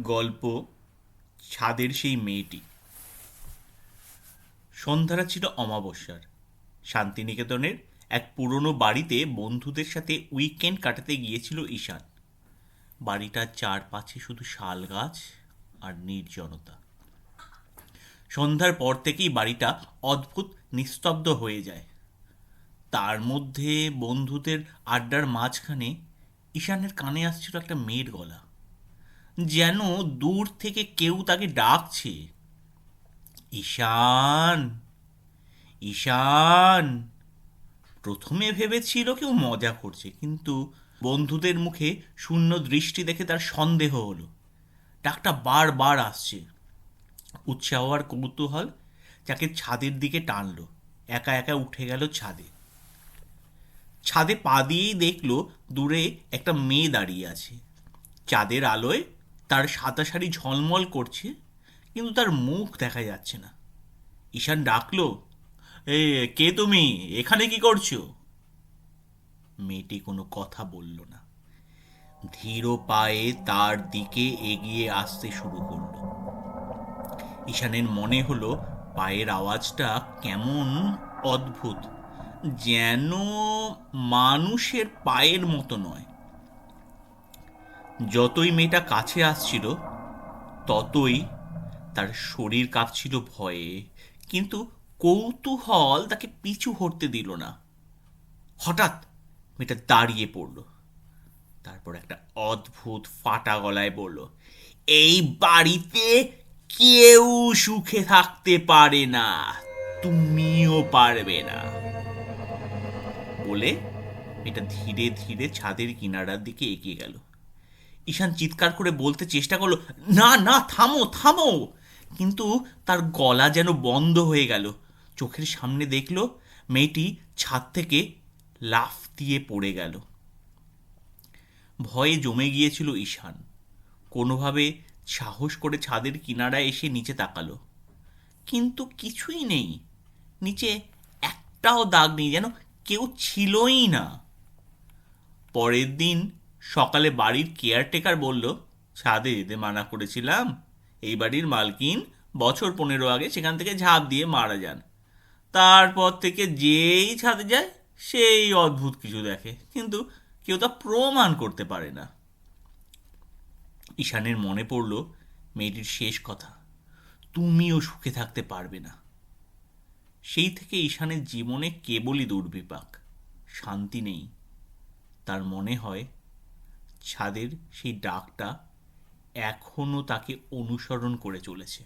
গল্প ছাদের সেই মেয়েটি। সন্ধ্যাটা ছিল অমাবস্যার। শান্তিনিকেতনের এক পুরনো বাড়িতে বন্ধুদের সাথে উইকেন্ড কাটাতে গিয়েছিল ঈশান। বাড়িটার চারপাশে শুধু শাল গাছ আর নির্জনতা। সন্ধ্যার পর থেকেই বাড়িটা অদ্ভুত নিস্তব্ধ হয়ে যায়। তার মধ্যে বন্ধুদের আড্ডার মাঝখানে ঈশানের কানে আসছিল একটা মেয়ের গলা, যেন দূর থেকে কেউ তাকে ডাকছে। ঈশান, ঈশান। প্রথমে ভেবেছিল কেউ মজা করছে, কিন্তু বন্ধুদের মুখে শূন্য দৃষ্টি দেখে তার সন্দেহ হলো। ডাকটা বারবার আসছে। উৎসাহ আর কৌতূহল যাকে ছাদের দিকে টানলো। একা একা উঠে গেল ছাদে। ছাদে পা দিয়েই দেখলো দূরে একটা মেয়ে দাঁড়িয়ে আছে। চাঁদের আলোয় তার সাদা শাড়ি ঝলমল করছে, কিন্তু তার মুখ দেখা যাচ্ছে না। ঈশান ডাকলো, এ, কে তুমি? এখানে কি করছো? মেয়েটি কোনো কথা বলল না। ধীর পায়ে তার দিকে এগিয়ে আসতে শুরু করলো। ঈশানের মনে হলো পায়ের আওয়াজটা কেমন অদ্ভুত, যেন মানুষের পায়ের মতো নয়। যতই মেয়েটা কাছে আসছিল, ততই তার শরীর কাঁপছিল ভয়ে, কিন্তু কৌতূহল তাকে পিছু হটতে দিল না। হঠাৎ মেয়েটা দাঁড়িয়ে পড়ল। তারপর একটা অদ্ভুত ফাটা গলায় বলল, এই বাড়িতে কেউ সুখে থাকতে পারে না, তুমিও পারবে না। বলে মেয়েটা ধীরে ধীরে ছাদের কিনারার দিকে এগিয়ে গেল। ঈশান চিৎকার করে বলতে চেষ্টা করলো, না না, থামো থামো। কিন্তু তার গলা যেন বন্ধ হয়ে গেল। চোখের সামনে দেখলো মেয়েটি ছাদ থেকে লাফ দিয়ে পড়ে গেল। ভয়ে জমে গিয়েছিল ঈশান। কোনোভাবে সাহস করে ছাদের কিনারায় এসে নিচে তাকালো, কিন্তু কিছুই নেই। নিচে একটাও দাগ নেই, যেন কেউ ছিলই না। পরের দিন সকালে বাড়ির কেয়ারটেকার বলল, ছাদে যেতে মানা করেছিলাম। এই বাড়ির মালকিন বছর 15 আগে সেখান থেকে ঝাঁপ দিয়ে মারা যান। তারপর থেকে যেই ছাদে যায় সেই অদ্ভুত কিছু দেখে, কিন্তু কেউ তা প্রমাণ করতে পারে না। ঈশানের মনে পড়ল মেয়েটির শেষ কথা, তুমিও সুখে থাকতে পারবে না। সেই থেকে ঈশানের জীবনে কেবলই দুর্বিপাক, শান্তি নেই। তার মনে হয় ছাদের সেই ডাকটা এখনো তাকে অনুসরণ করে চলেছে।